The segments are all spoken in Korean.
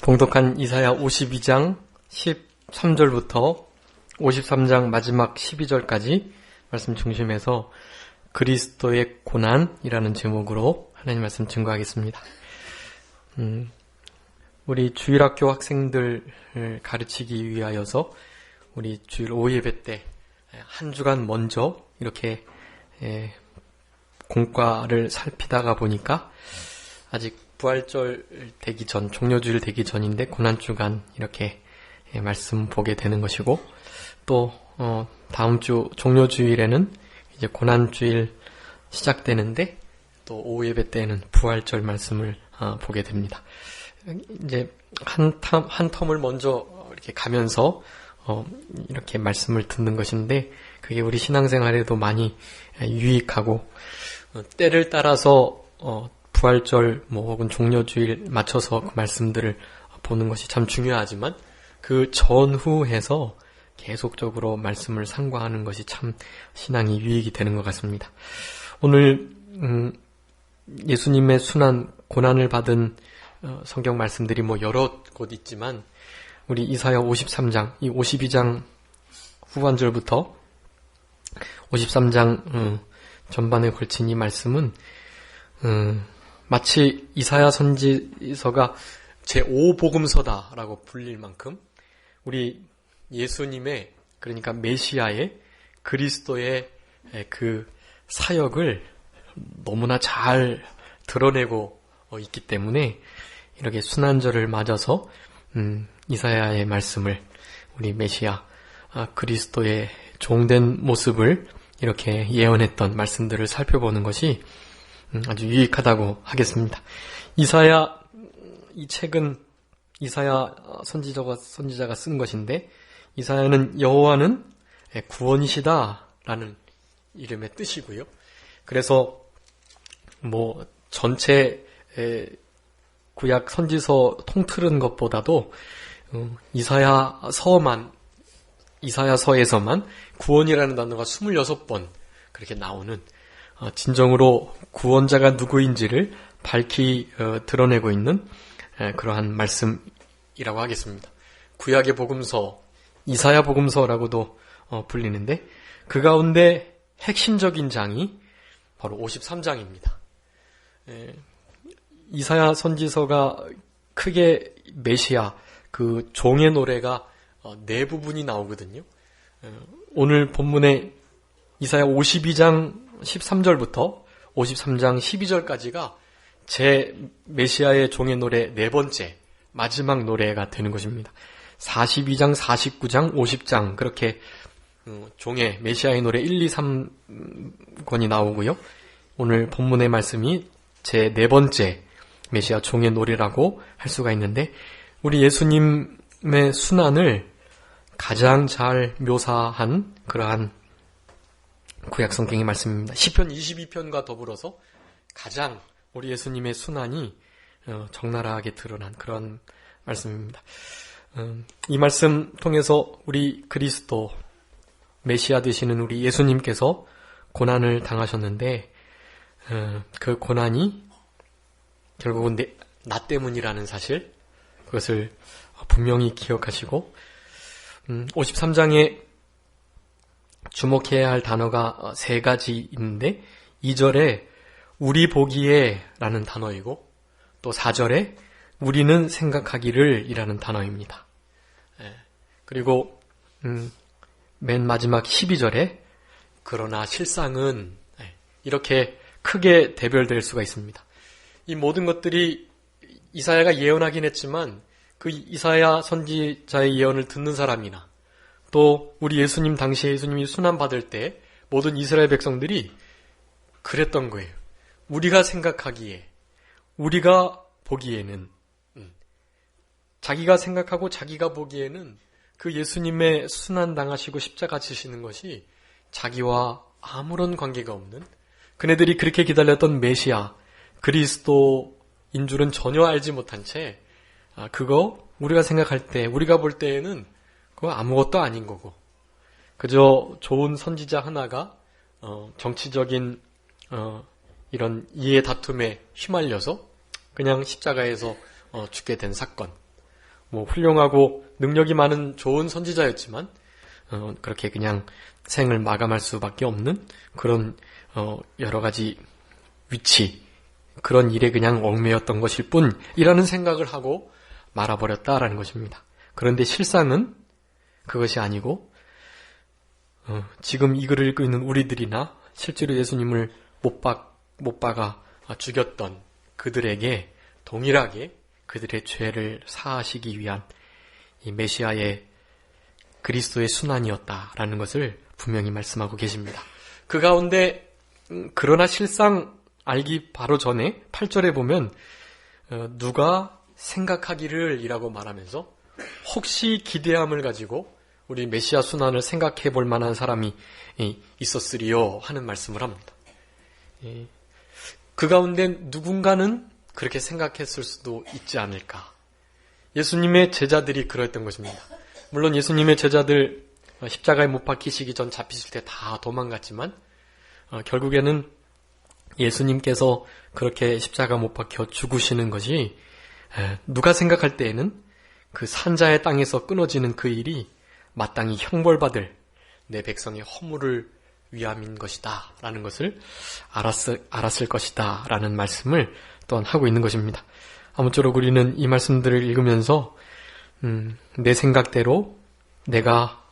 봉독한 이사야 52장 13절부터 53장 마지막 12절까지 말씀 중심에서 그리스도의 고난이라는 제목으로 하나님 말씀 증거하겠습니다. 우리 주일학교 학생들을 가르치기 위하여서 우리 주일 오예배 때 한 주간 먼저 이렇게 공과를 살피다가 보니까 아직 부활절 되기 전, 종료주일 되기 전인데 고난주간 이렇게 말씀 보게 되는 것이고, 또 다음 주 종료주일에는 이제 고난주일 시작되는데 또 오예배 때는 부활절 말씀을 보게 됩니다. 이제 한 텀을 먼저 이렇게 가면서 이렇게 말씀을 듣는 것인데, 그게 우리 신앙생활에도 많이 유익하고, 때를 따라서 부활절 혹은 종료주일 맞춰서 그 말씀들을 보는 것이 참 중요하지만, 그 전후해서 계속적으로 말씀을 상고하는 것이 참 신앙이 유익이 되는 것 같습니다. 오늘 예수님의 순환, 고난을 받은 성경 말씀들이 여러 곳 있지만, 우리 이사야 53장, 이 52장 후반절부터 53장 전반에 걸친 이 말씀은 마치 이사야 선지서가 제5복음서다라고 불릴 만큼 우리 예수님의, 그러니까 메시아의, 그리스도의 그 사역을 너무나 잘 드러내고 있기 때문에 이렇게 순환절을 맞아서 이사야의 말씀을, 우리 메시아 그리스도의 종된 모습을 이렇게 예언했던 말씀들을 살펴보는 것이 아주 유익하다고 하겠습니다. 이사야, 이 책은 이사야 선지자가 쓴 것인데, 이사야는 여호와는 구원이시다라는 이름의 뜻이고요. 그래서 전체 구약 선지서 통틀은 것보다도 이사야서에서만 구원이라는 단어가 26번 그렇게 나오는, 진정으로 구원자가 누구인지를 밝히 드러내고 있는 그러한 말씀이라고 하겠습니다. 구약의 복음서, 이사야 복음서라고도 불리는데, 그 가운데 핵심적인 장이 바로 53장입니다. 이사야 선지서가 크게 메시아, 그 종의 노래가 네 부분이 나오거든요. 오늘 본문에 이사야 52장 13절부터 53장 12절까지가 제 메시아의 종의 노래 네 번째, 마지막 노래가 되는 것입니다. 42장, 49장, 50장 그렇게 종의 메시아의 노래 1, 2, 3권이 나오고요. 오늘 본문의 말씀이 제 네 번째 메시아 종의 노래라고 할 수가 있는데, 우리 예수님의 순환을 가장 잘 묘사한 그러한 구약 성경의 말씀입니다. 시편 22편과 더불어서 가장 우리 예수님의 순환이 적나라하게 드러난 그런 말씀입니다. 이 말씀 통해서 우리 그리스도, 메시아 되시는 우리 예수님께서 고난을 당하셨는데, 그 고난이 결국은 나 때문이라는 사실, 그것을 분명히 기억하시고, 53장에 주목해야 할 단어가 세 가지 있는데, 2절에 우리 보기에 라는 단어이고, 또 4절에 우리는 생각하기를 이라는 단어입니다. 그리고 맨 마지막 12절에 그러나 실상은, 이렇게 크게 대별될 수가 있습니다. 이 모든 것들이 이사야가 예언하긴 했지만, 그 이사야 선지자의 예언을 듣는 사람이나, 또 우리 예수님 당시에 예수님이 순환받을 때 모든 이스라엘 백성들이 그랬던 거예요. 우리가 생각하기에, 우리가 보기에는, 자기가 생각하고 자기가 보기에는 그 예수님의 순환당하시고 십자가 지시는 것이 자기와 아무런 관계가 없는, 그네들이 그렇게 기다렸던 메시아, 그리스도인 줄은 전혀 알지 못한 채, 그거 우리가 생각할 때, 우리가 볼 때에는 그거 아무것도 아닌 거고, 그저 좋은 선지자 하나가 정치적인 이런 이해 다툼에 휘말려서 그냥 십자가에서 죽게 된 사건, 훌륭하고 능력이 많은 좋은 선지자였지만 그렇게 그냥 생을 마감할 수밖에 없는 그런 여러 가지 위치, 그런 일에 그냥 얽매였던 것일 뿐이라는 생각을 하고 말아버렸다라는 것입니다. 그런데 실상은 그것이 아니고 지금 이 글을 읽고 있는 우리들이나 실제로 예수님을 못 박아 죽였던 그들에게 동일하게 그들의 죄를 사하시기 위한 이 메시아의 그리스도의 순환이었다라는 것을 분명히 말씀하고 계십니다. 그 가운데 그러나 실상 알기 바로 전에 8절에 보면 누가 생각하기를 이라고 말하면서 혹시 기대함을 가지고 우리 메시아 순환을 생각해 볼 만한 사람이 있었으리요 하는 말씀을 합니다. 그 가운데 누군가는 그렇게 생각했을 수도 있지 않을까. 예수님의 제자들이 그랬던 것입니다. 물론 예수님의 제자들 십자가에 못 박히시기 전 잡히실 때 다 도망갔지만 결국에는 예수님께서 그렇게 십자가 못 박혀 죽으시는 것이 누가 생각할 때에는 그 산자의 땅에서 끊어지는 그 일이 마땅히 형벌받을 내 백성의 허물을 위함인 것이다 라는 것을 알았을 것이다 라는 말씀을 또한 하고 있는 것입니다. 아무쪼록 우리는 이 말씀들을 읽으면서 내 생각대로 내가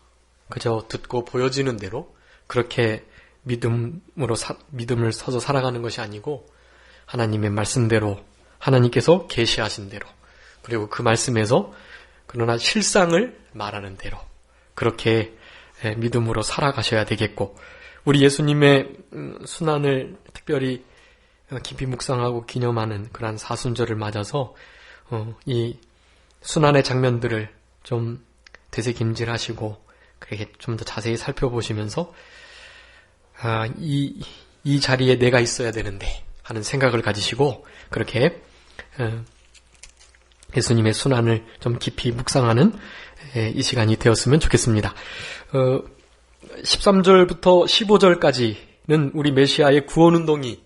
그저 듣고 보여지는 대로 그렇게 믿음을 서서 살아가는 것이 아니고 하나님의 말씀대로 하나님께서 계시하신 대로 그리고 그 말씀에서 그러나 실상을 말하는 대로 그렇게 믿음으로 살아가셔야 되겠고 우리 예수님의 순환을 특별히 깊이 묵상하고 기념하는 그러한 사순절을 맞아서 이 순환의 장면들을 좀 되새김질하시고 그렇게 좀 더 자세히 살펴보시면서 이 자리에 내가 있어야 되는데 하는 생각을 가지시고 그렇게 예수님의 순환을 좀 깊이 묵상하는 이 시간이 되었으면 좋겠습니다. 13절부터 15절까지는 우리 메시아의 구원운동이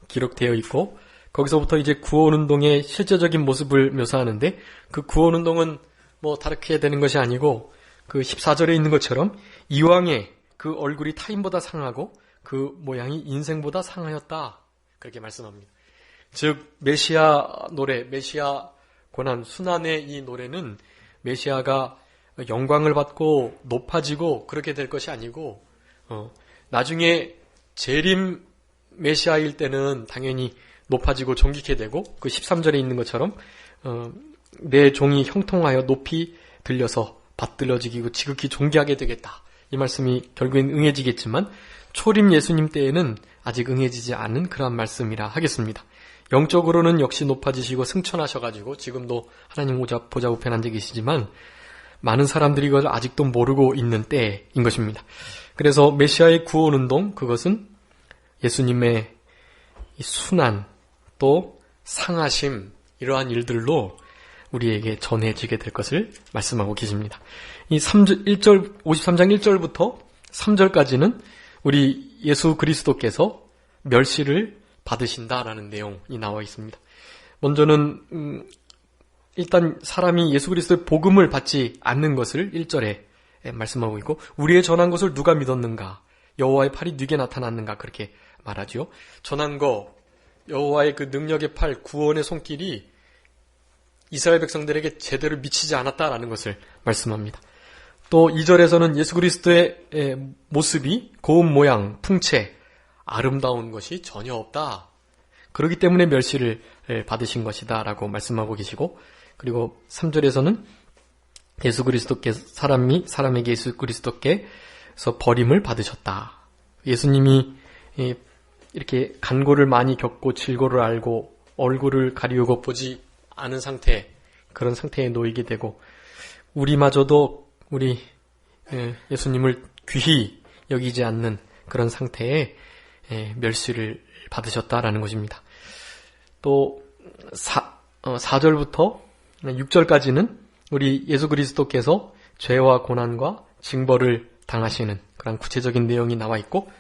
기록되어 있고 거기서부터 이제 구원운동의 실제적인 모습을 묘사하는데 그 구원운동은 뭐 다르게 되는 것이 아니고 그 14절에 있는 것처럼 이왕에 그 얼굴이 타인보다 상하고 그 모양이 인생보다 상하였다 그렇게 말씀합니다. 즉 메시아 노래, 메시아 고난, 순환의 이 노래는 메시아가 영광을 받고 높아지고 그렇게 될 것이 아니고 나중에 재림 메시아일 때는 당연히 높아지고 존귀케 되고 그 13절에 있는 것처럼 내 종이 형통하여 높이 들려서 받들어지고 지극히 존귀하게 되겠다. 이 말씀이 결국엔 응해지겠지만 초림 예수님 때에는 아직 응해지지 않은 그러한 말씀이라 하겠습니다. 영적으로는 역시 높아지시고 승천하셔가지고 지금도 하나님 보좌 우편에 앉아 계시지만 많은 사람들이 이걸 아직도 모르고 있는 때인 것입니다. 그래서 메시아의 구원운동 그것은 예수님의 순환 또 상하심 이러한 일들로 우리에게 전해지게 될 것을 말씀하고 계십니다. 이 53장 1절부터 3절까지는 우리 예수 그리스도께서 멸시를 받으신다라는 내용이 나와 있습니다. 먼저는 일단 사람이 예수 그리스도의 복음을 받지 않는 것을 1절에 말씀하고 있고 우리의 전한 것을 누가 믿었는가 여호와의 팔이 네게 나타났는가 그렇게 말하지요. 전한 거 여호와의 그 능력의 팔 구원의 손길이 이스라엘 백성들에게 제대로 미치지 않았다라는 것을 말씀합니다. 또 2절에서는 예수 그리스도의 모습이 고운 모양, 풍채, 아름다운 것이 전혀 없다. 그렇기 때문에 멸시를 받으신 것이다 라고 말씀하고 계시고 그리고 3절에서는 예수 그리스도께서 사람에게 예수 그리스도께서 버림을 받으셨다. 예수님이 이렇게 간고를 많이 겪고 질고를 알고 얼굴을 가리우고 보지 않은 상태 그런 상태에 놓이게 되고 우리마저도 우리 예수님을 귀히 여기지 않는 그런 상태에 멸시를 받으셨다라는 것입니다. 또 4절부터 6절까지는 우리 예수 그리스도께서 죄와 고난과 징벌을 당하시는 그런 구체적인 내용이 나와 있고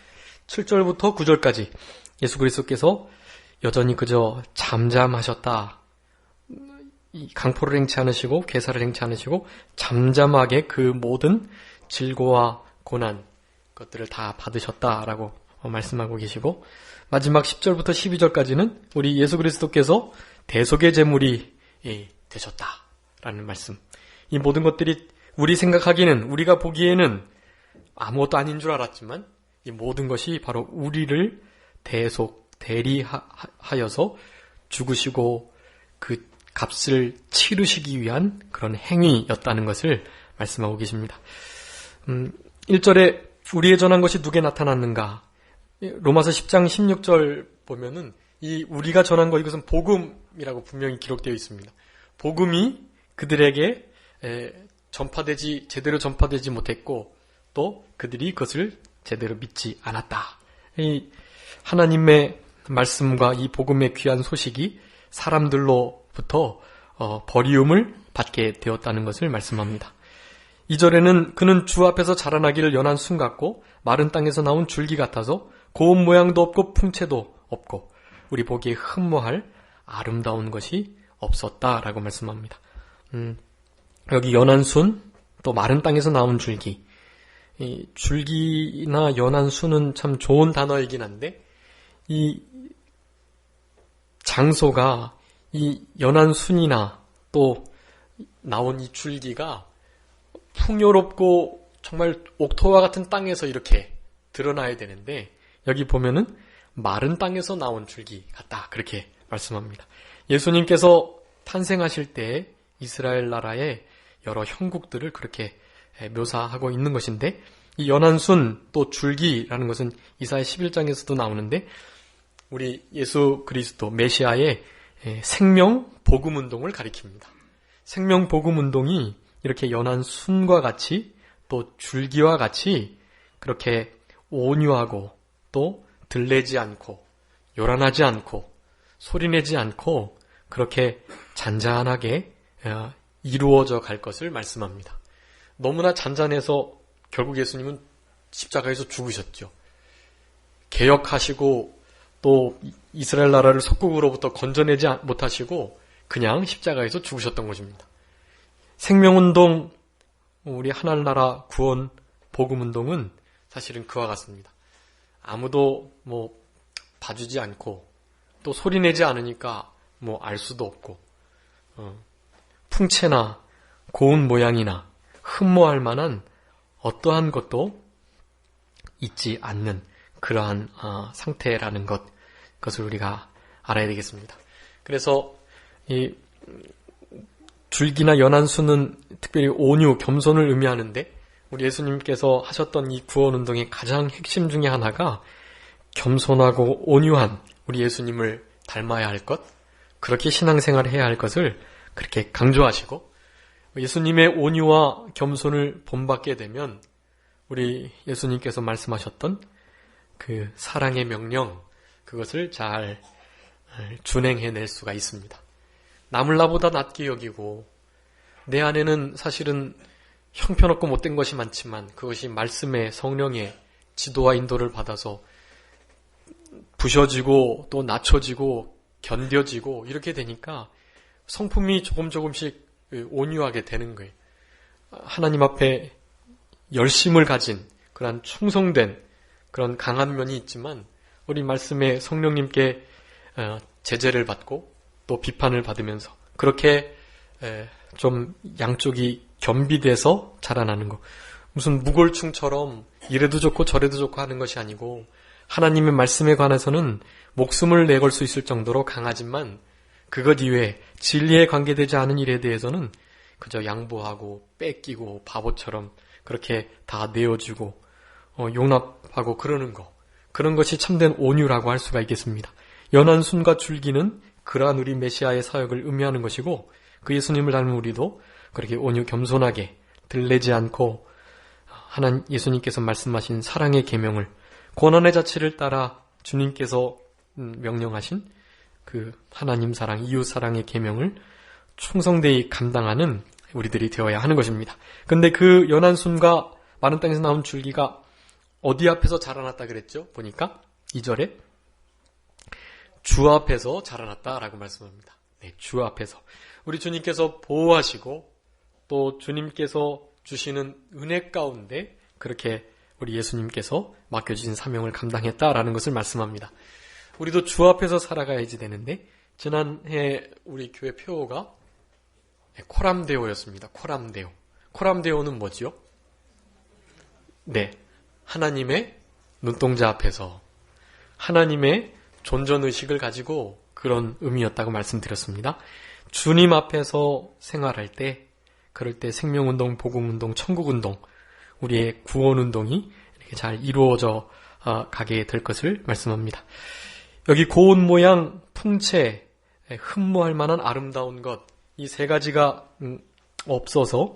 7절부터 9절까지 예수 그리스도께서 여전히 그저 잠잠하셨다. 이 강포를 행치 않으시고 괴사를 행치 않으시고 잠잠하게 그 모든 질고와 고난 것들을 다 받으셨다라고 말씀하고 계시고, 마지막 10절부터 12절까지는 우리 예수 그리스도께서 대속의 제물이 되셨다라는 말씀. 이 모든 것들이 우리 생각하기에는, 우리가 보기에는 아무것도 아닌 줄 알았지만 이 모든 것이 바로 우리를 대리하여서 죽으시고 그 값을 치르시기 위한 그런 행위였다는 것을 말씀하고 계십니다. 1절에 우리에 전한 것이 누구에 나타났는가? 로마서 10장 16절 보면은 이 우리가 전한 것, 이것은 복음이라고 분명히 기록되어 있습니다. 복음이 그들에게 제대로 전파되지 못했고 또 그들이 그것을 제대로 믿지 않았다. 이 하나님의 말씀과 이 복음의 귀한 소식이 사람들로부터 버리움을 받게 되었다는 것을 말씀합니다. 2절에는 그는 주 앞에서 자라나기를 연한 순 같고 마른 땅에서 나온 줄기 같아서 고운 모양도 없고 풍채도 없고 우리 보기에 흠모할 아름다운 것이 없었다라고 말씀합니다. 여기 연한 순, 또 마른 땅에서 나온 줄기. 이 줄기나 연한 순은 참 좋은 단어이긴 한데 이 장소가 이 연한 순이나 또 나온 이 줄기가 풍요롭고 정말 옥토와 같은 땅에서 이렇게 드러나야 되는데 여기 보면은 마른 땅에서 나온 줄기 같다, 그렇게 말씀합니다. 예수님께서 탄생하실 때 이스라엘 나라의 여러 형국들을 그렇게 묘사하고 있는 것인데 이 연한 순 또 줄기라는 것은 이사야 11장에서도 나오는데 우리 예수 그리스도 메시아의 생명 복음 운동을 가리킵니다. 생명 복음 운동이 이렇게 연한 순과 같이 또 줄기와 같이 그렇게 온유하고 또 들레지 않고 요란하지 않고 소리내지 않고 그렇게 잔잔하게 이루어져 갈 것을 말씀합니다. 너무나 잔잔해서 결국 예수님은 십자가에서 죽으셨죠. 개혁하시고 또 이스라엘 나라를 속국으로부터 건져내지 못하시고 그냥 십자가에서 죽으셨던 것입니다. 생명운동, 우리 하늘나라 구원 복음운동은 사실은 그와 같습니다. 아무도 봐주지 않고 또 소리내지 않으니까 알 수도 없고 풍채나 고운 모양이나 흠모할 만한 어떠한 것도 있지 않는 그러한 상태라는 그것을 우리가 알아야 되겠습니다. 그래서 이 줄기나 연한 순은 특별히 온유, 겸손을 의미하는데 우리 예수님께서 하셨던 이 구원운동의 가장 핵심 중에 하나가 겸손하고 온유한 우리 예수님을 닮아야 할 것, 그렇게 신앙생활을 해야 할 것을 그렇게 강조하시고 예수님의 온유와 겸손을 본받게 되면 우리 예수님께서 말씀하셨던 그 사랑의 명령, 그것을 잘 준행해낼 수가 있습니다. 남을 나보다 낮게 여기고 내 안에는 사실은 형편없고 못된 것이 많지만 그것이 말씀의 성령의 지도와 인도를 받아서 부셔지고 또 낮춰지고 견뎌지고 이렇게 되니까 성품이 조금씩 온유하게 되는 거예요. 하나님 앞에 열심을 가진 그런 충성된 그런 강한 면이 있지만 우리 말씀의 성령님께 제재를 받고 또 비판을 받으면서 그렇게 좀 양쪽이 겸비돼서 자라나는 것. 무슨 무골충처럼 이래도 좋고 저래도 좋고 하는 것이 아니고 하나님의 말씀에 관해서는 목숨을 내걸 수 있을 정도로 강하지만 그것 이외에 진리에 관계되지 않은 일에 대해서는 그저 양보하고 뺏기고 바보처럼 그렇게 다 내어주고 용납하고 그러는 것. 그런 것이 참된 온유라고 할 수가 있겠습니다. 연한 순과 줄기는 그러한 우리 메시아의 사역을 의미하는 것이고 그 예수님을 닮은 우리도 그렇게 온유 겸손하게 들레지 않고 하나님 예수님께서 말씀하신 사랑의 계명을 고난의 자체를 따라 주님께서 명령하신 그 하나님 사랑, 이웃 사랑의 계명을 충성되이 감당하는 우리들이 되어야 하는 것입니다. 근데 그 연한 순과 마른 땅에서 나온 줄기가 어디 앞에서 자라났다 그랬죠? 보니까 2절에 주 앞에서 자라났다라고 말씀합니다. 네, 주 앞에서. 우리 주님께서 보호하시고 또 주님께서 주시는 은혜 가운데 그렇게 우리 예수님께서 맡겨주신 사명을 감당했다라는 것을 말씀합니다. 우리도 주 앞에서 살아가야지 되는데 지난해 우리 교회 표어가 코람데오였습니다. 코람데오. 코람데오는 뭐지요? 네, 하나님의 눈동자 앞에서 하나님의 존전의식을 가지고 그런 의미였다고 말씀드렸습니다. 주님 앞에서 생활할 때, 그럴 때 생명운동, 복음운동, 천국운동, 우리의 구원운동이 이렇게 잘 이루어져 가게 될 것을 말씀합니다. 여기 고운 모양, 풍채, 흠모할 만한 아름다운 것, 이 세 가지가 없어서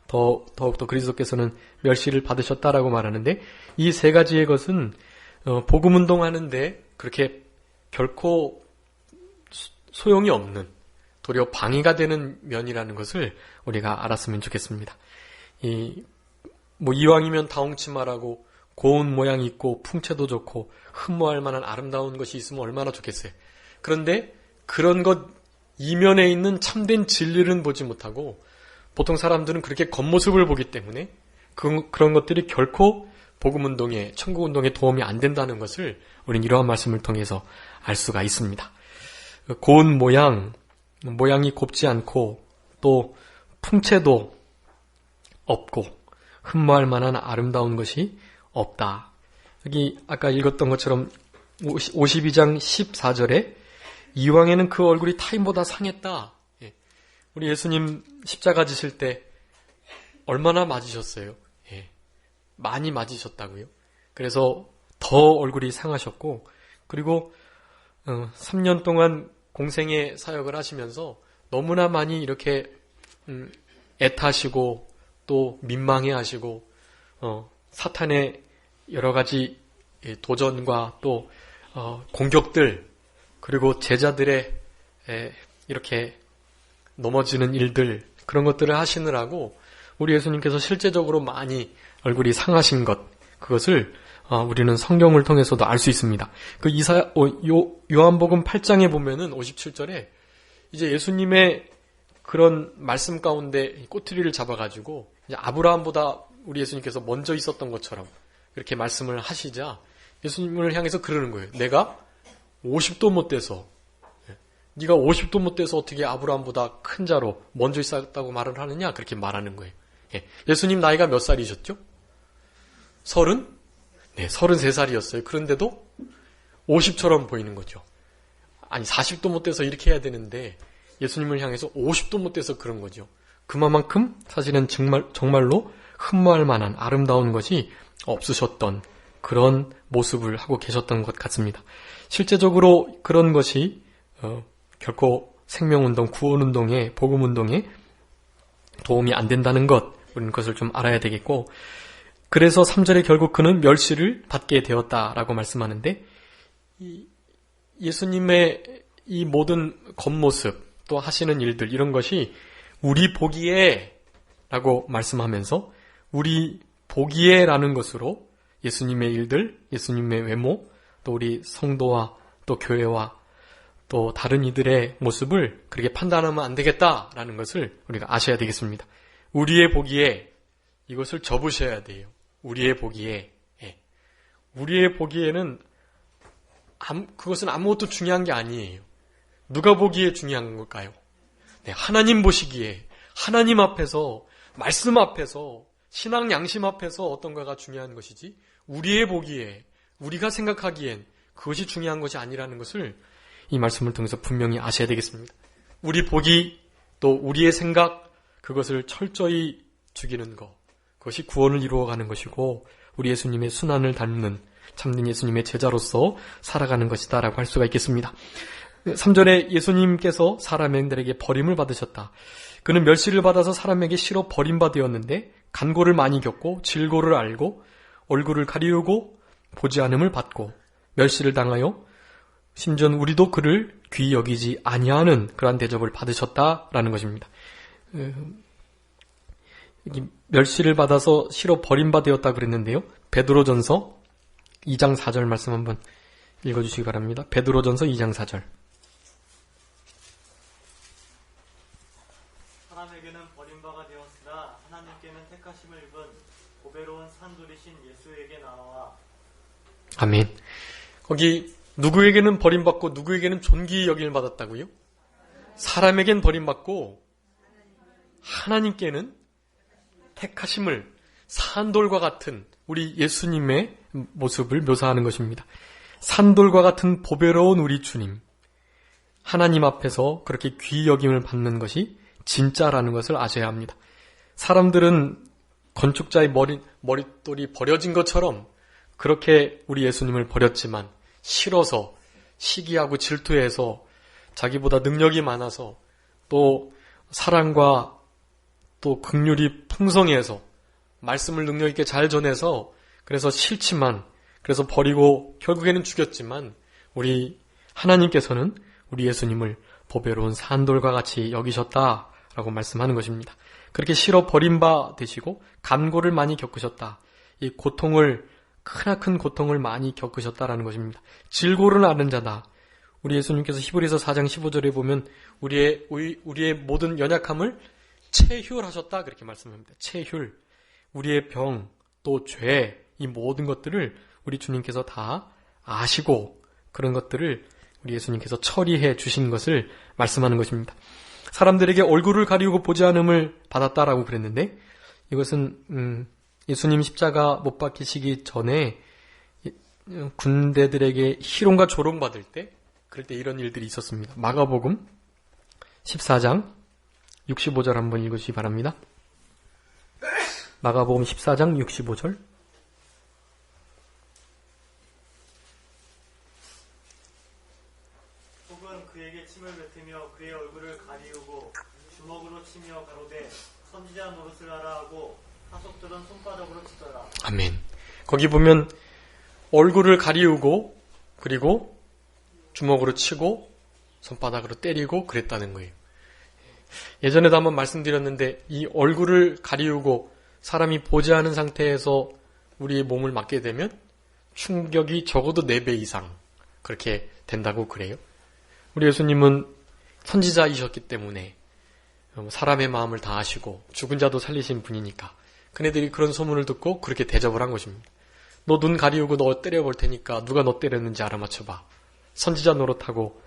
더욱더 그리스도께서는 멸시를 받으셨다라고 말하는데, 이 세 가지의 것은 복음운동 하는데 그렇게 결코 소용이 없는, 도리어 방해가 되는 면이라는 것을 우리가 알았으면 좋겠습니다. 이왕이면 다홍치마라고 고운 모양이 있고 풍채도 좋고 흠모할 만한 아름다운 것이 있으면 얼마나 좋겠어요. 그런데 그런 것 이면에 있는 참된 진리를 보지 못하고 보통 사람들은 그렇게 겉모습을 보기 때문에 그런 것들이 결코 복음운동에, 천국운동에 도움이 안 된다는 것을 우리는 이러한 말씀을 통해서 알 수가 있습니다. 고운 모양이 곱지 않고 또 풍채도 없고 흠모할 만한 아름다운 것이 없다. 여기 아까 읽었던 것처럼 52장 14절에 이왕에는 그 얼굴이 타인보다 상했다. 우리 예수님 십자가 지실 때 얼마나 맞으셨어요? 많이 맞으셨다고요. 그래서 더 얼굴이 상하셨고, 그리고 3년 동안 공생의 사역을 하시면서 너무나 많이 이렇게 애타시고 또 민망해하시고 사탄의 여러 가지 도전과 또 공격들, 그리고 제자들의 이렇게 넘어지는 일들, 그런 것들을 하시느라고 우리 예수님께서 실제적으로 많이 얼굴이 상하신 것, 그것을 우리는 성경을 통해서도 알 수 있습니다. 그 요한복음 8장에 보면은 57절에 이제 예수님의 그런 말씀 가운데 꼬투리를 잡아가지고 이제 아브라함보다 우리 예수님께서 먼저 있었던 것처럼 이렇게 말씀을 하시자 예수님을 향해서 그러는 거예요. 내가 50도 못 돼서, 네가 50도 못 돼서 어떻게 아브라함보다 큰 자로 먼저 있었다고 말을 하느냐, 그렇게 말하는 거예요. 예수님 나이가 몇 살이셨죠? 33살이었어요. 그런데도 50처럼 보이는 거죠. 아니 40도 못 돼서 이렇게 해야 되는데 예수님을 향해서 50도 못 돼서 그런 거죠. 그만큼 사실은 정말로 흠모할 만한 아름다운 것이 없으셨던 그런 모습을 하고 계셨던 것 같습니다. 실제적으로 그런 것이 결코 생명운동, 구원운동에, 복음운동에 도움이 안 된다는 것, 우리는 그것을 좀 알아야 되겠고, 그래서 3절에 결국 그는 멸시를 받게 되었다라고 말씀하는데, 예수님의 이 모든 겉모습, 또 하시는 일들, 이런 것이 우리 보기에 라고 말씀하면서 우리 보기에라는 것으로 예수님의 일들, 예수님의 외모, 또 우리 성도와 또 교회와 또 다른 이들의 모습을 그렇게 판단하면 안 되겠다라는 것을 우리가 아셔야 되겠습니다. 우리의 보기에 이것을 접으셔야 돼요. 우리의 보기에. 우리의 보기에는 그것은 아무것도 중요한 게 아니에요. 누가 보기에 중요한 걸까요? 하나님 보시기에, 하나님 앞에서, 말씀 앞에서, 신앙 양심 앞에서 어떤 거가 중요한 것이지, 우리의 보기에, 우리가 생각하기엔 그것이 중요한 것이 아니라는 것을 이 말씀을 통해서 분명히 아셔야 되겠습니다. 우리 보기, 또 우리의 생각, 그것을 철저히 죽이는 것, 그것이 구원을 이루어가는 것이고 우리 예수님의 순환을 닮는 참된 예수님의 제자로서 살아가는 것이다 라고 할 수가 있겠습니다. 3절에 예수님께서 사람들에게 버림을 받으셨다. 그는 멸시를 받아서 사람에게 실어 버림받으었는데 간고를 많이 겪고 질고를 알고 얼굴을 가리우고 보지 않음을 받고 멸시를 당하여 심지어 우리도 그를 귀히 여기지 아니하는 그러한 대접을 받으셨다라는 것입니다. 멸시를 받아서 실어 버림받으었다 그랬는데요. 베드로전서 2장 4절 말씀 한번 읽어주시기 바랍니다. 베드로전서 2장 4절. 사람에게는 버림바가 되었으나 하나님께는 택하심을 입은 보배로운 산돌이신 예수에게 나와. 아멘. 거기 누구에게는 버림받고 누구에게는 존귀 여김을 받았다고요? 사람에겐 버림받고 하나님께는 택하심을, 산돌과 같은 우리 예수님의 모습을 묘사하는 것입니다. 산돌과 같은 보배로운 우리 주님, 하나님 앞에서 그렇게 귀 여김을 받는 것이 진짜라는 것을 아셔야 합니다. 사람들은 건축자의 머릿돌이 버려진 것처럼 그렇게 우리 예수님을 버렸지만, 싫어서, 시기하고 질투해서, 자기보다 능력이 많아서, 또 사랑과 또 긍휼이 풍성해서 말씀을 능력 있게 잘 전해서, 그래서 싫지만, 그래서 버리고 결국에는 죽였지만, 우리 하나님께서는 우리 예수님을 보배로운 산돌과 같이 여기셨다라고 말씀하는 것입니다. 그렇게 싫어 버린 바 되시고 간고를 많이 겪으셨다. 이 고통을, 크나큰 고통을 많이 겪으셨다라는 것입니다. 질고를 아는 자다. 우리 예수님께서 히브리서 4장 15절에 보면 우리의 모든 연약함을 체휼하셨다 그렇게 말씀합니다. 체휼, 우리의 병, 또 죄, 이 모든 것들을 우리 주님께서 다 아시고 그런 것들을 우리 예수님께서 처리해 주신 것을 말씀하는 것입니다. 사람들에게 얼굴을 가리우고 보지 않음을 받았다라고 그랬는데, 이것은 예수님 십자가 못 박히시기 전에 군대들에게 희롱과 조롱받을 때, 그럴 때 이런 일들이 있었습니다. 마가복음 14장 65절 한번 읽으시기 바랍니다. 마가복음 14장 65절. 혹은 그에게 침을 뱉으며 그의 얼굴을 가리우고 주먹으로 치며 가로되 선지자 노릇을 하라 하고 하속들은 손바닥으로 치더라. 아멘. 거기 보면 얼굴을 가리우고 그리고 주먹으로 치고 손바닥으로 때리고 그랬다는 거예요. 예전에도 한번 말씀드렸는데, 이 얼굴을 가리우고 사람이 보지 않은 상태에서 우리의 몸을 맞게 되면 충격이 적어도 4배 이상 그렇게 된다고 그래요. 우리 예수님은 선지자이셨기 때문에 사람의 마음을 다 아시고 죽은 자도 살리신 분이니까 그네들이 그런 소문을 듣고 그렇게 대접을 한 것입니다. 너 눈 가리우고 너 때려볼 테니까 누가 너 때렸는지 알아맞혀봐. 선지자 노릇하고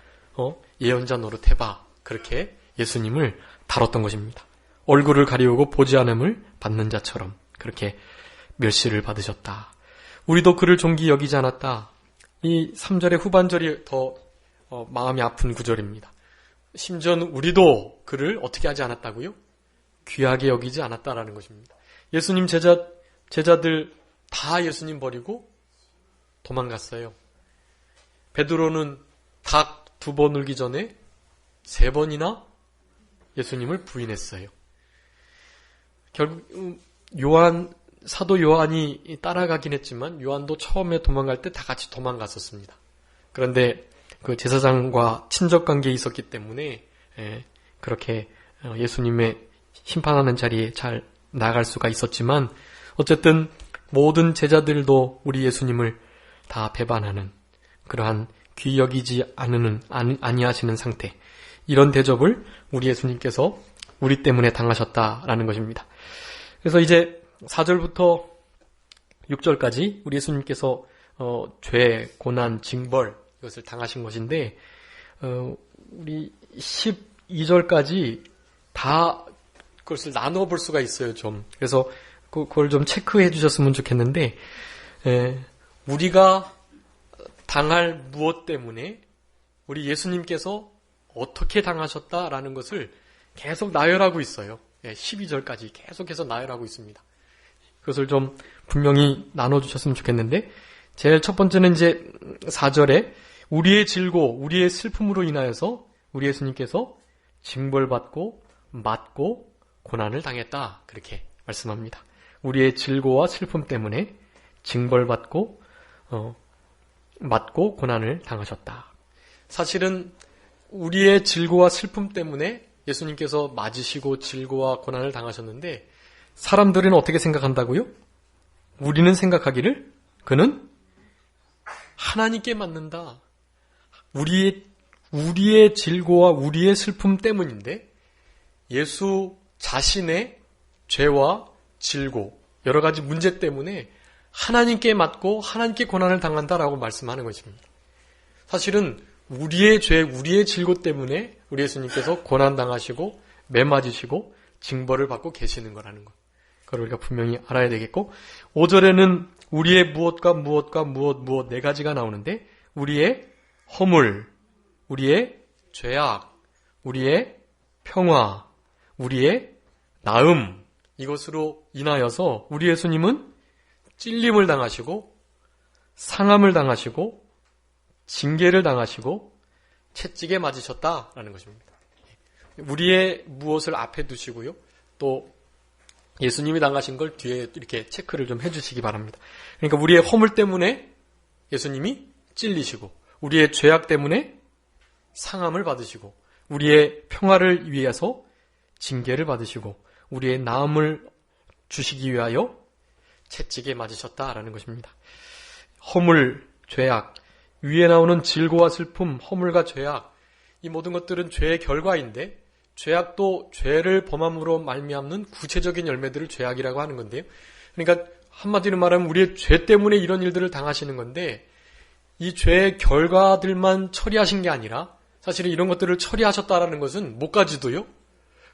예언자 노릇해봐. 그렇게 예수님을 다뤘던 것입니다. 얼굴을 가리우고 보지 않음을 받는 자처럼 그렇게 멸시를 받으셨다. 우리도 그를 존귀 여기지 않았다. 이 3절의 후반절이 더 마음이 아픈 구절입니다. 심지어 우리도 그를 어떻게 하지 않았다고요? 귀하게 여기지 않았다라는 것입니다. 예수님 제자들 다 예수님 버리고 도망갔어요. 베드로는 닭 2번 울기 전에 3번이나 예수님을 부인했어요. 결국 사도 요한이 따라가긴 했지만 요한도 처음에 도망갈 때 다 같이 도망갔었습니다. 그런데 그 제사장과 친족 관계에 있었기 때문에 그렇게 예수님의 심판하는 자리에 잘 나갈 수가 있었지만, 어쨌든 모든 제자들도 우리 예수님을 다 배반하는 그러한 귀 여기지 아니하시는 상태, 이런 대접을 우리 예수님께서 우리 때문에 당하셨다라는 것입니다. 그래서 이제 4절부터 6절까지 우리 예수님께서 죄, 고난, 징벌 이것을 당하신 것인데, 우리 12절까지 다 그것을 나눠 볼 수가 있어요, 좀. 그래서 그걸 좀 체크해 주셨으면 좋겠는데, 우리가 당할 무엇 때문에 우리 예수님께서 어떻게 당하셨다라는 것을 계속 나열하고 있어요. 12절까지 계속해서 나열하고 있습니다. 그것을 좀 분명히 나눠주셨으면 좋겠는데, 제일 첫 번째는 이제 4절에 우리의 질고 우리의 슬픔으로 인하여서 우리 예수님께서 징벌받고 맞고 고난을 당했다, 그렇게 말씀합니다. 우리의 질고와 슬픔 때문에 징벌받고 맞고 고난을 당하셨다. 사실은 우리의 질고와 슬픔 때문에 예수님께서 맞으시고 질고와 고난을 당하셨는데, 사람들은 어떻게 생각한다고요? 우리는 생각하기를 그는 하나님께 맞는다. 우리의 질고와 우리의 슬픔 때문인데 예수 자신의 죄와 질고 여러 가지 문제 때문에 하나님께 맞고 하나님께 고난을 당한다라고 말씀하는 것입니다. 사실은 우리의 죄, 우리의 질고 때문에 우리 예수님께서 고난당하시고 매맞으시고 징벌을 받고 계시는 거라는 것. 그걸 우리가 분명히 알아야 되겠고 5절에는 우리의 무엇과 무엇 네 가지가 나오는데 우리의 허물, 우리의 죄악, 우리의 평화, 우리의 나음 이것으로 인하여서 우리 예수님은 찔림을 당하시고 상함을 당하시고 징계를 당하시고 채찍에 맞으셨다라는 것입니다. 우리의 무엇을 앞에 두시고요. 또 예수님이 당하신 걸 뒤에 이렇게 체크를 좀 해주시기 바랍니다. 그러니까 우리의 허물 때문에 예수님이 찔리시고 우리의 죄악 때문에 상함을 받으시고 우리의 평화를 위해서 징계를 받으시고 우리의 나음을 주시기 위하여 채찍에 맞으셨다라는 것입니다. 허물, 죄악, 위에 나오는 질고와 슬픔, 허물과 죄악 이 모든 것들은 죄의 결과인데 죄악도 죄를 범함으로 말미암는 구체적인 열매들을 죄악이라고 하는 건데요. 그러니까 한마디로 말하면 우리의 죄 때문에 이런 일들을 당하시는 건데 이 죄의 결과들만 처리하신 게 아니라 사실은 이런 것들을 처리하셨다라는 것은 뭐까지도요.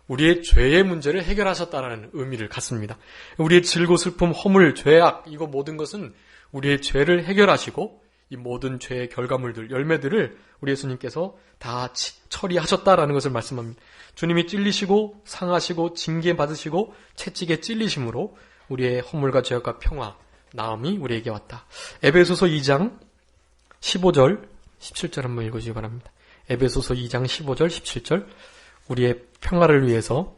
우리의 죄의 문제를 해결하셨다라는 의미를 갖습니다. 우리의 질고 슬픔, 허물, 죄악 이거 모든 것은 우리의 죄를 해결하시고 이 모든 죄의 결과물들, 열매들을 우리 예수님께서 다 처리하셨다라는 것을 말씀합니다. 주님이 찔리시고 상하시고 징계받으시고 채찍에 찔리심으로 우리의 허물과 죄악과 평화, 나음이 우리에게 왔다. 에베소서 2장 15절, 17절 한번 읽어주시기 바랍니다. 에베소서 2장 15절, 17절 우리의 평화를 위해서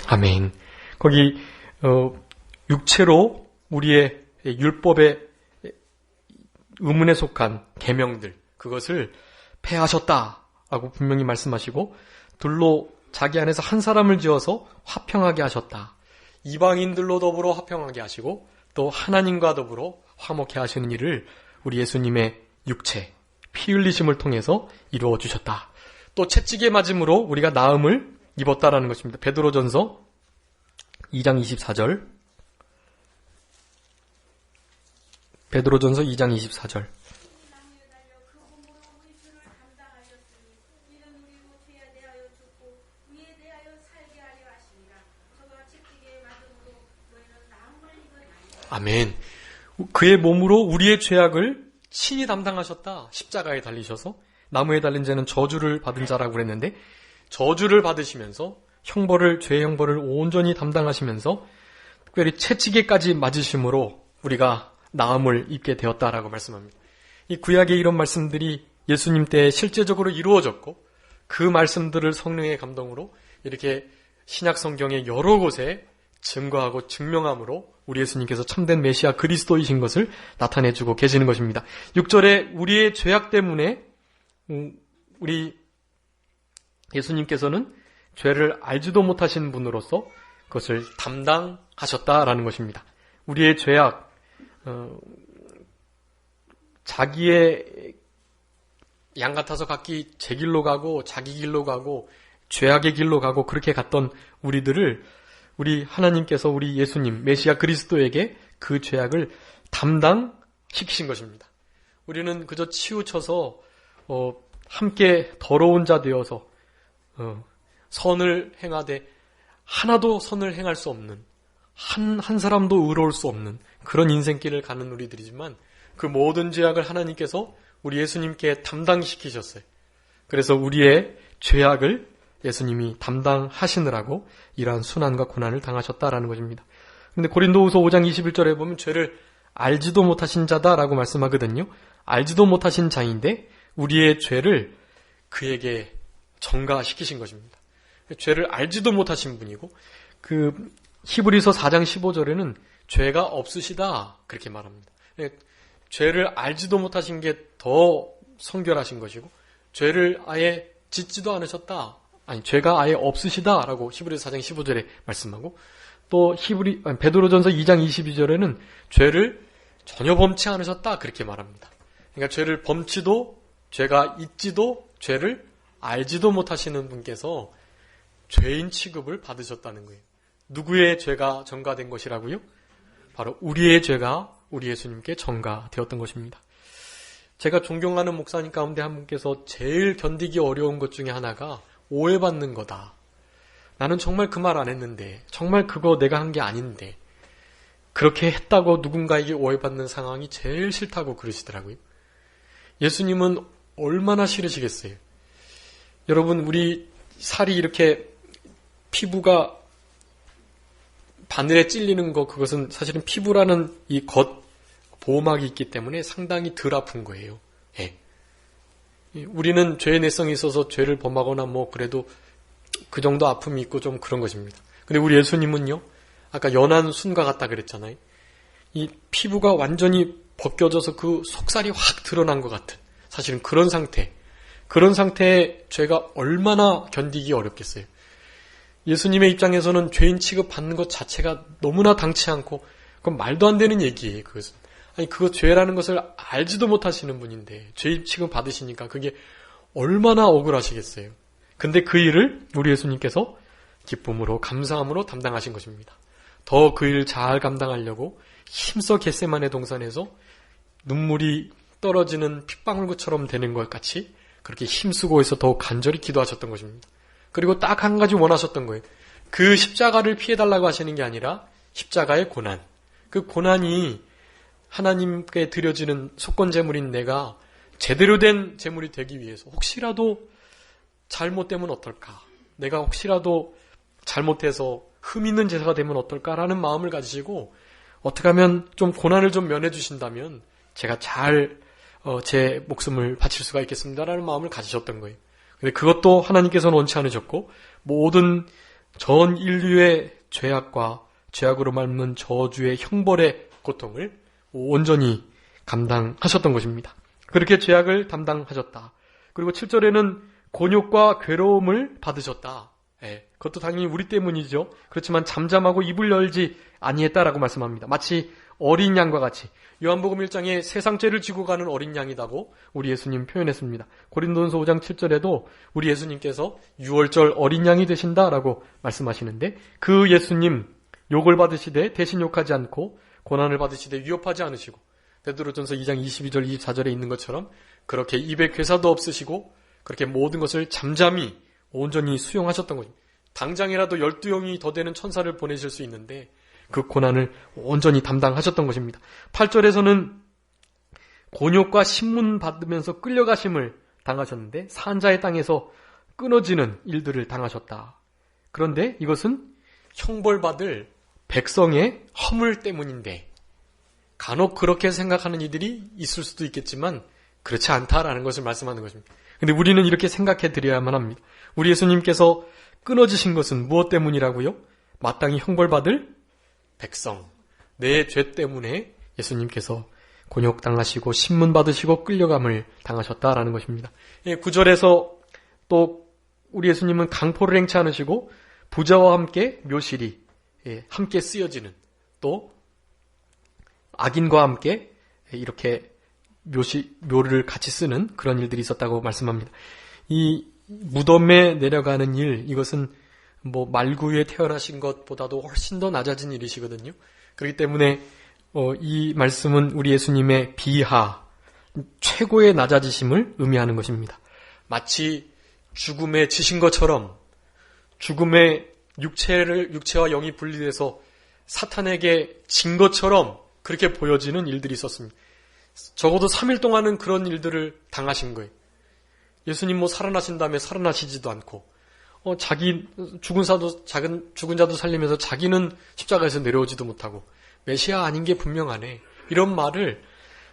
아멘. 거기 육체로 우리의 율법의 의문에 속한 계명들 그것을 폐하셨다라고 분명히 말씀하시고 둘로 자기 안에서 한 사람을 지어서 화평하게 하셨다. 이방인들로 더불어 화평하게 하시고 또 하나님과 더불어 화목해 하시는 일을 우리 예수님의 육체, 피 흘리심을 통해서 이루어 주셨다. 또 채찍에 맞음으로 우리가 나음을 입었다라는 것입니다. 베드로전서 2장 24절 베드로전서 2장 24절 아멘. 그의 몸으로 우리의 죄악을 친히 담당하셨다. 십자가에 달리셔서 나무에 달린 자는 저주를 받은 자라고 그랬는데 저주를 받으시면서 형벌을 죄의 형벌을 온전히 담당하시면서 특별히 채찍에까지 맞으심으로 우리가 나음을 입게 되었다라고 말씀합니다. 이 구약의 이런 말씀들이 예수님 때 실제적으로 이루어졌고 그 말씀들을 성령의 감동으로 이렇게 신약 성경의 여러 곳에 증거하고 증명함으로 우리 예수님께서 참된 메시아 그리스도이신 것을 나타내주고 계시는 것입니다. 6절에 우리의 죄악 때문에 우리 예수님께서는 죄를 알지도 못하신 분으로서 그것을 담당하셨다라는 것입니다. 우리의 죄악, 자기의 양 같아서 각기 제 길로 가고 자기 길로 가고 죄악의 길로 가고 그렇게 갔던 우리들을 우리 하나님께서 우리 예수님 메시아 그리스도에게 그 죄악을 담당시키신 것입니다. 우리는 그저 치우쳐서 함께 더러운 자 되어서 선을 행하되 하나도 선을 행할 수 없는 한 사람도 의로울 수 없는 그런 인생길을 가는 우리들이지만 그 모든 죄악을 하나님께서 우리 예수님께 담당시키셨어요. 그래서 우리의 죄악을 예수님이 담당하시느라고 이러한 순환과 고난을 당하셨다라는 것입니다. 그런데 고린도후서 5장 21절에 보면 죄를 알지도 못하신 자다라고 말씀하거든요. 알지도 못하신 자인데 우리의 죄를 그에게 전가시키신 것입니다. 죄를 알지도 못하신 분이고 그 히브리서 4장 15절에는 죄가 없으시다 그렇게 말합니다. 죄를 알지도 못하신 게 더 성결하신 것이고 죄를 아예 짓지도 않으셨다. 아니 죄가 아예 없으시다라고 히브리서 4장 15절에 말씀하고 또 베드로전서 2장 22절에는 죄를 전혀 범치 않으셨다 그렇게 말합니다. 그러니까 죄를 범치도 죄가 있지도 죄를 알지도 못하시는 분께서 죄인 취급을 받으셨다는 거예요. 누구의 죄가 전가된 것이라고요? 바로 우리의 죄가 우리 예수님께 전가되었던 것입니다. 제가 존경하는 목사님 가운데 한 분께서 제일 견디기 어려운 것 중에 하나가 오해받는 거다. 나는 정말 그 말 안 했는데, 정말 그거 내가 한 게 아닌데, 그렇게 했다고 누군가에게 오해받는 상황이 제일 싫다고 그러시더라고요. 예수님은 얼마나 싫으시겠어요. 여러분, 우리 살이 이렇게 피부가 바늘에 찔리는 거, 그것은 사실은 피부라는 이 겉 보호막이 있기 때문에 상당히 덜 아픈 거예요. 예. 우리는 죄의 내성이 있어서 죄를 범하거나 뭐 그래도 그 정도 아픔이 있고 좀 그런 것입니다. 근데 우리 예수님은요, 아까 연한 순과 같다 그랬잖아요. 이 피부가 완전히 벗겨져서 그 속살이 확 드러난 것 같은 사실은 그런 상태에 죄가 얼마나 견디기 어렵겠어요. 예수님의 입장에서는 죄인 취급받는 것 자체가 너무나 당치 않고 그건 말도 안 되는 얘기예요. 그것은. 아니 그거 죄라는 것을 알지도 못하시는 분인데 죄인 취급 받으시니까 그게 얼마나 억울하시겠어요. 근데 그 일을 우리 예수님께서 기쁨으로 감사함으로 담당하신 것입니다. 더 그 일을 잘 감당하려고 힘써 겟세마네 동산에서 눈물이 떨어지는 핏방울처럼 되는 것 같이 그렇게 힘쓰고 해서 더욱 간절히 기도하셨던 것입니다. 그리고 딱 한 가지 원하셨던 거예요. 그 십자가를 피해달라고 하시는 게 아니라 십자가의 고난. 그 고난이 하나님께 드려지는 속건제물인 내가 제대로 된 제물이 되기 위해서 혹시라도 잘못되면 어떨까? 내가 혹시라도 잘못해서 흠 있는 제사가 되면 어떨까라는 마음을 가지시고 어떻게 하면 좀 고난을 좀 면해 주신다면 제가 잘 제 목숨을 바칠 수가 있겠습니다라는 마음을 가지셨던 거예요. 근데 그것도 하나님께서는 원치 않으셨고 모든 전 인류의 죄악과 죄악으로 말미암은 저주의 형벌의 고통을 온전히 감당하셨던 것입니다. 그렇게 죄악을 담당하셨다. 그리고 7절에는 곤욕과 괴로움을 받으셨다. 예, 그것도 당연히 우리 때문이죠. 그렇지만 잠잠하고 입을 열지 아니했다라고 말씀합니다. 마치 어린 양과 같이 요한복음 1장에 세상 죄를 지고 가는 어린 양이라고 우리 예수님 표현했습니다. 고린도전서 5장 7절에도 우리 예수님께서 6월절 어린 양이 되신다라고 말씀하시는데 그 예수님 욕을 받으시되 대신 욕하지 않고 고난을 받으시되 위협하지 않으시고 베드로전서 2장 22절 24절에 있는 것처럼 그렇게 입에 괴사도 없으시고 그렇게 모든 것을 잠잠히 온전히 수용하셨던 거죠. 당장이라도 12영이 더 되는 천사를 보내실 수 있는데 그 고난을 온전히 담당하셨던 것입니다. 8절에서는 곤욕과 신문 받으면서 끌려가심을 당하셨는데 산자의 땅에서 끊어지는 일들을 당하셨다. 그런데 이것은 형벌받을 백성의 허물 때문인데 간혹 그렇게 생각하는 이들이 있을 수도 있겠지만 그렇지 않다라는 것을 말씀하는 것입니다. 근데 우리는 이렇게 생각해 드려야만 합니다. 우리 예수님께서 끊어지신 것은 무엇 때문이라고요? 마땅히 형벌받을 백성, 내 죄 때문에 예수님께서 곤욕당하시고 신문받으시고 끌려감을 당하셨다라는 것입니다. 9절에서 또 우리 예수님은 강포를 행치 않으시고 부자와 함께 묘실이 함께 쓰여지는 또 악인과 함께 이렇게 묘를 같이 쓰는 그런 일들이 있었다고 말씀합니다. 이 무덤에 내려가는 일, 이것은 뭐 말구에 태어나신 것보다도 훨씬 더 낮아진 일이시거든요. 그렇기 때문에 이 말씀은 우리 예수님의 비하, 최고의 낮아지심을 의미하는 것입니다. 마치 죽음에 지신 것처럼 죽음의 육체와 영이 분리돼서 사탄에게 진 것처럼 그렇게 보여지는 일들이 있었습니다. 적어도 3일 동안은 그런 일들을 당하신 거예요. 예수님 뭐 살아나신 다음에 살아나시지도 않고 자기 죽은 자도 살리면서 자기는 십자가에서 내려오지도 못하고 메시아 아닌 게 분명하네. 이런 말을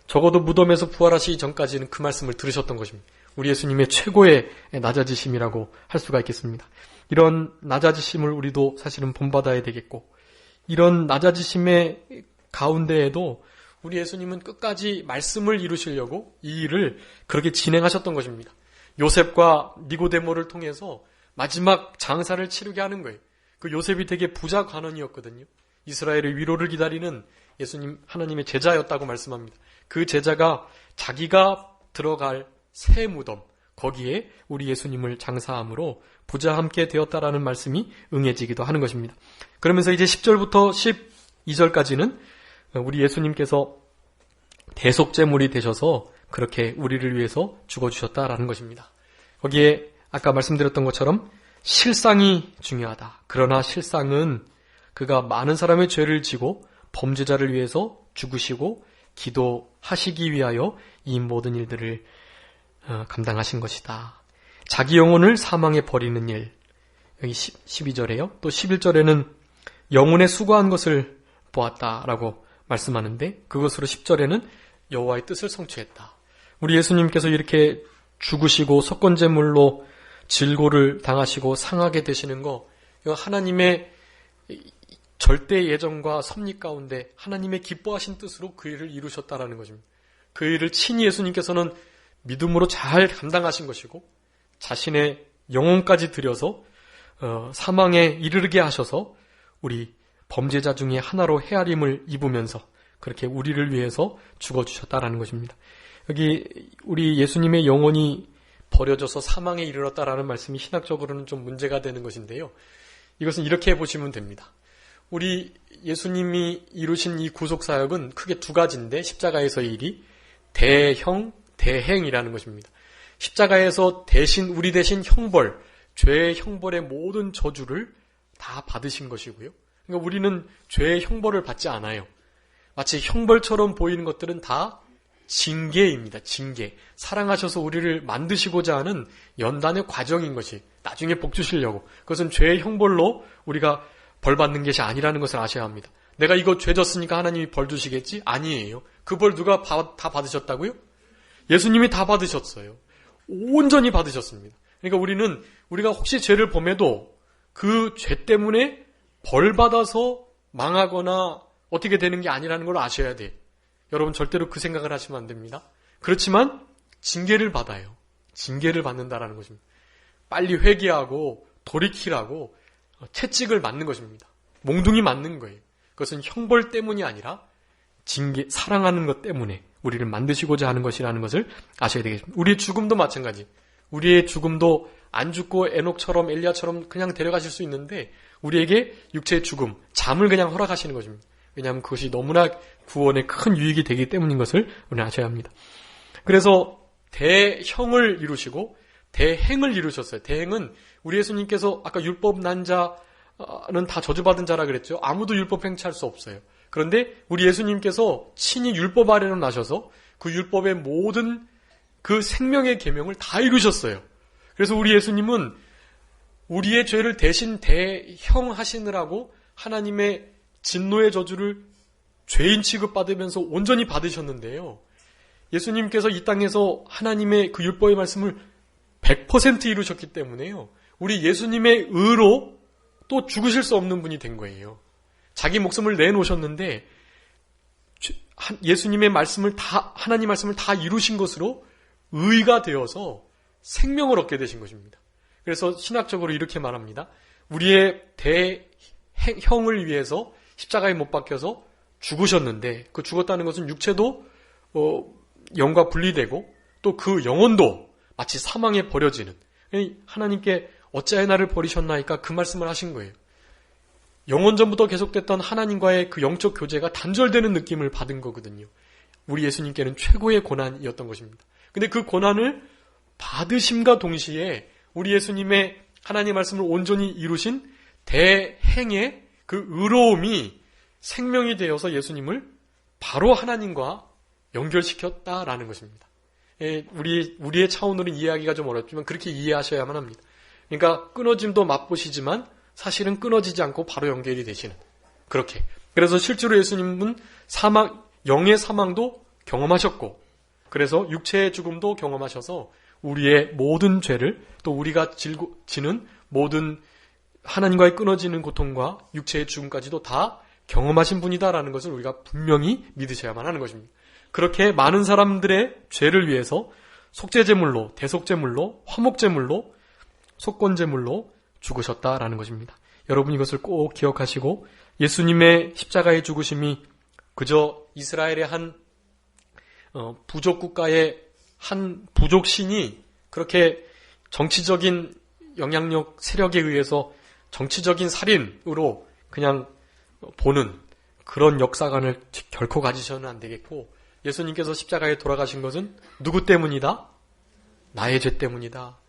적어도 무덤에서 부활하시기 전까지는 그 말씀을 들으셨던 것입니다. 우리 예수님의 최고의 낮아지심이라고 할 수가 있겠습니다. 이런 낮아지심을 우리도 사실은 본받아야 되겠고 이런 낮아지심의 가운데에도 우리 예수님은 끝까지 말씀을 이루시려고 이 일을 그렇게 진행하셨던 것입니다. 요셉과 니고데모를 통해서 마지막 장사를 치르게 하는 거예요. 그 요셉이 되게 부자 관원이었거든요. 이스라엘의 위로를 기다리는 예수님 하나님의 제자였다고 말씀합니다. 그 제자가 자기가 들어갈 새 무덤, 거기에 우리 예수님을 장사함으로 부자 함께 되었다라는 말씀이 응해지기도 하는 것입니다. 그러면서 이제 10절부터 12절까지는 우리 예수님께서 대속제물이 되셔서 그렇게 우리를 위해서 죽어주셨다라는 것입니다. 거기에 아까 말씀드렸던 것처럼 실상이 중요하다. 그러나 실상은 그가 많은 사람의 죄를 지고 범죄자를 위해서 죽으시고 기도하시기 위하여 이 모든 일들을 감당하신 것이다. 자기 영혼을 사망에 버리는 일, 여기 12절에요. 또 11절에는 영혼에 수고한 것을 보았다라고 말씀하는데 그것으로 10절에는 여호와의 뜻을 성취했다. 우리 예수님께서 이렇게 죽으시고 속건제물로 질고를 당하시고 상하게 되시는 거, 이거 하나님의 절대 예정과 섭리 가운데 하나님의 기뻐하신 뜻으로 그 일을 이루셨다라는 것입니다. 그 일을 친히 예수님께서는 믿음으로 잘 감당하신 것이고 자신의 영혼까지 들여서 사망에 이르게 하셔서 우리 범죄자 중에 하나로 헤아림을 입으면서 그렇게 우리를 위해서 죽어주셨다라는 것입니다. 여기 우리 예수님의 영혼이 버려져서 사망에 이르렀다라는 말씀이 신학적으로는 좀 문제가 되는 것인데요. 이것은 이렇게 보시면 됩니다. 우리 예수님이 이루신 이 구속사역은 크게 두 가지인데 십자가에서의 일이 대형, 대행이라는 것입니다. 십자가에서 우리 대신 형벌, 죄의 형벌의 모든 저주를 다 받으신 것이고요. 그러니까 우리는 죄의 형벌을 받지 않아요. 마치 형벌처럼 보이는 것들은 다 징계입니다. 징계. 사랑하셔서 우리를 만드시고자 하는 연단의 과정인 것이 나중에 복 주시려고. 그것은 죄의 형벌로 우리가 벌 받는 것이 아니라는 것을 아셔야 합니다. 내가 이거 죄 졌으니까 하나님이 벌 주시겠지? 아니에요. 그 벌 누가 다 받으셨다고요? 예수님이 다 받으셨어요. 온전히 받으셨습니다. 그러니까 우리가 혹시 죄를 범해도 그 죄 때문에 벌 받아서 망하거나 어떻게 되는 게 아니라는 걸 아셔야 돼. 여러분 절대로 그 생각을 하시면 안 됩니다. 그렇지만 징계를 받아요. 징계를 받는다라는 것입니다. 빨리 회개하고 돌이키라고 채찍을 맞는 것입니다. 몽둥이 맞는 거예요. 그것은 형벌 때문이 아니라 징계, 사랑하는 것 때문에 우리를 만드시고자 하는 것이라는 것을 아셔야 되겠습니다. 우리의 죽음도 마찬가지. 우리의 죽음도 안 죽고 에녹처럼 엘리야처럼 그냥 데려가실 수 있는데 우리에게 육체의 죽음, 잠을 그냥 허락하시는 것입니다. 왜냐하면 그것이 너무나 구원에 큰 유익이 되기 때문인 것을 우리는 아셔야 합니다. 그래서 대형을 이루시고 대행을 이루셨어요. 대행은 우리 예수님께서 아까 율법 난 자는 다 저주받은 자라 그랬죠. 아무도 율법 행치할 수 없어요. 그런데 우리 예수님께서 친히 율법 아래로 나셔서 그 율법의 모든 그 생명의 계명을 다 이루셨어요. 그래서 우리 예수님은 우리의 죄를 대신 대형하시느라고 하나님의 진노의 저주를 죄인 취급받으면서 온전히 받으셨는데요. 예수님께서 이 땅에서 하나님의 그 율법의 말씀을 100% 이루셨기 때문에요. 우리 예수님의 의로 또 죽으실 수 없는 분이 된 거예요. 자기 목숨을 내놓으셨는데 예수님의 말씀을 하나님 말씀을 다 이루신 것으로 의가 되어서 생명을 얻게 되신 것입니다. 그래서 신학적으로 이렇게 말합니다. 우리의 대형을 위해서 십자가에 못 박혀서 죽으셨는데 그 죽었다는 것은 육체도 영과 분리되고 또 그 영혼도 마치 사망에 버려지는, 하나님께 어찌하여 나를 버리셨나이까 그 말씀을 하신 거예요. 영원 전부터 계속됐던 하나님과의 그 영적 교제가 단절되는 느낌을 받은 거거든요. 우리 예수님께는 최고의 고난이었던 것입니다. 근데 그 고난을 받으심과 동시에 우리 예수님의 하나님 말씀을 온전히 이루신 대행의 그 의로움이 생명이 되어서 예수님을 바로 하나님과 연결시켰다라는 것입니다. 우리의 차원으로는 이해하기가 좀 어렵지만 그렇게 이해하셔야만 합니다. 그러니까 끊어짐도 맛보시지만 사실은 끊어지지 않고 바로 연결이 되시는, 그렇게. 그래서 실제로 예수님은 영의 사망도 경험하셨고, 그래서 육체의 죽음도 경험하셔서 우리의 모든 죄를, 또 우리가 지는 모든 하나님과의 끊어지는 고통과 육체의 죽음까지도 다 경험하신 분이다라는 것을 우리가 분명히 믿으셔야만 하는 것입니다. 그렇게 많은 사람들의 죄를 위해서 속죄제물로, 대속제물로, 화목제물로, 속건제물로 죽으셨다라는 것입니다. 여러분 이것을 꼭 기억하시고 예수님의 십자가의 죽으심이 그저 이스라엘의 한 부족 국가의 한 부족 신이 그렇게 정치적인 영향력 세력에 의해서 정치적인 살인으로 그냥 보는 그런 역사관을 결코 가지셔는 안 되겠고, 예수님께서 십자가에 돌아가신 것은 누구 때문이다? 나의 죄 때문이다.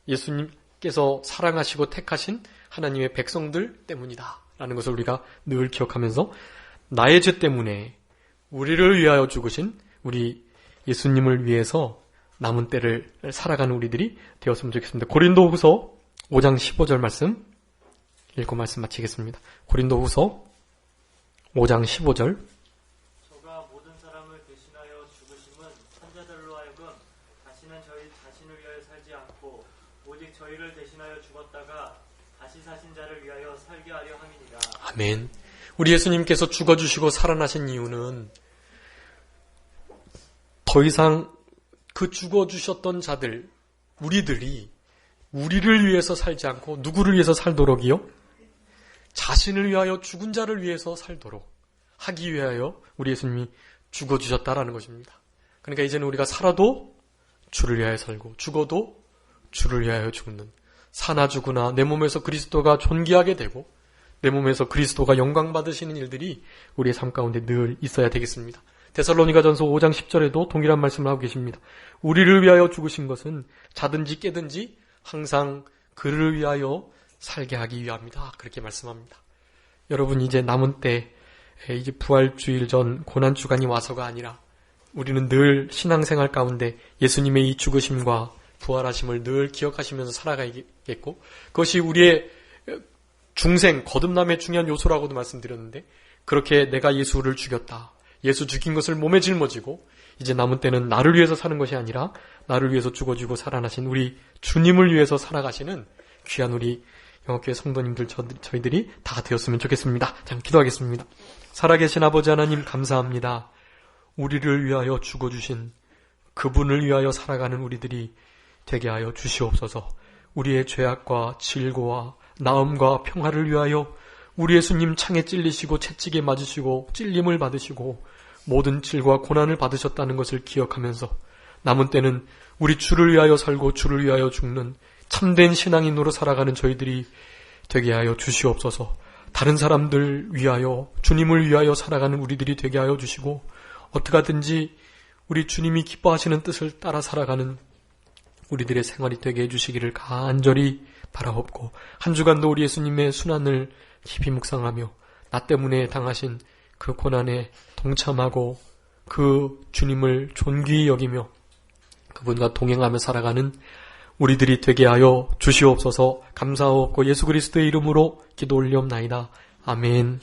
예수님께서 사랑하시고 택하신 하나님의 백성들 때문이다 라는 것을 우리가 늘 기억하면서 나의 죄 때문에 우리를 위하여 죽으신 우리 예수님을 위해서 남은 때를 살아가는 우리들이 되었으면 좋겠습니다. 고린도후서 5장 15절 말씀 읽고 말씀 마치겠습니다. 고린도후서 5장 15절. 저가 모든 사람을 대신하여 죽으심은 선자들로 하여금 다시는 저희 자신을 위하여 살지 않고 오직 저희를 대신하여 죽었다가 다시 사신 자를 위하여 살게 하려 함이니라. 아멘. 우리 예수님께서 죽어주시고 살아나신 이유는 더 이상 그 죽어주셨던 자들, 우리들이 우리를 위해서 살지 않고 누구를 위해서 살도록이요? 자신을 위하여 죽은 자를 위해서 살도록 하기 위하여 우리 예수님이 죽어주셨다라는 것입니다. 그러니까 이제는 우리가 살아도 주를 위하여 살고 죽어도 주를 위하여 죽는, 사나 죽으나 내 몸에서 그리스도가 존귀하게 되고 내 몸에서 그리스도가 영광 받으시는 일들이 우리의 삶 가운데 늘 있어야 되겠습니다. 데살로니가전서 5장 10절에도 동일한 말씀을 하고 계십니다. 우리를 위하여 죽으신 것은 자든지 깨든지 항상 그를 위하여 살게 하기 위함이다. 그렇게 말씀합니다. 여러분 이제 남은 때, 이제 부활주일 전 고난주간이 와서가 아니라 우리는 늘 신앙생활 가운데 예수님의 이 죽으심과 부활하심을 늘 기억하시면서 살아가야겠고, 그것이 우리의 중생, 거듭남의 중요한 요소라고도 말씀드렸는데, 그렇게 내가 예수를 죽였다, 예수 죽인 것을 몸에 짊어지고 이제 남은 때는 나를 위해서 사는 것이 아니라 나를 위해서 죽어주고 살아나신 우리 주님을 위해서 살아가시는 귀한 우리 영업교회 성도님들 저희들이 다 되었으면 좋겠습니다. 자, 기도하겠습니다. 살아계신 아버지 하나님 감사합니다. 우리를 위하여 죽어주신 그분을 위하여 살아가는 우리들이 되게 하여 주시옵소서. 우리의 죄악과 질고와 나음과 평화를 위하여 우리 예수님 창에 찔리시고 채찍에 맞으시고 찔림을 받으시고 모든 질과 고난을 받으셨다는 것을 기억하면서 남은 때는 우리 주를 위하여 살고 주를 위하여 죽는 참된 신앙인으로 살아가는 저희들이 되게 하여 주시옵소서. 다른 사람들 위하여, 주님을 위하여 살아가는 우리들이 되게 하여 주시고, 어떻게 하든지 우리 주님이 기뻐하시는 뜻을 따라 살아가는 우리들의 생활이 되게 해주시기를 간절히 바라옵고, 한 주간도 우리 예수님의 순환을 깊이 묵상하며 나 때문에 당하신 그 고난에 동참하고 그 주님을 존귀히 여기며 그분과 동행하며 살아가는 우리들이 되게 하여 주시옵소서. 감사하옵고 예수 그리스도의 이름으로 기도 올리옵나이다. 아멘.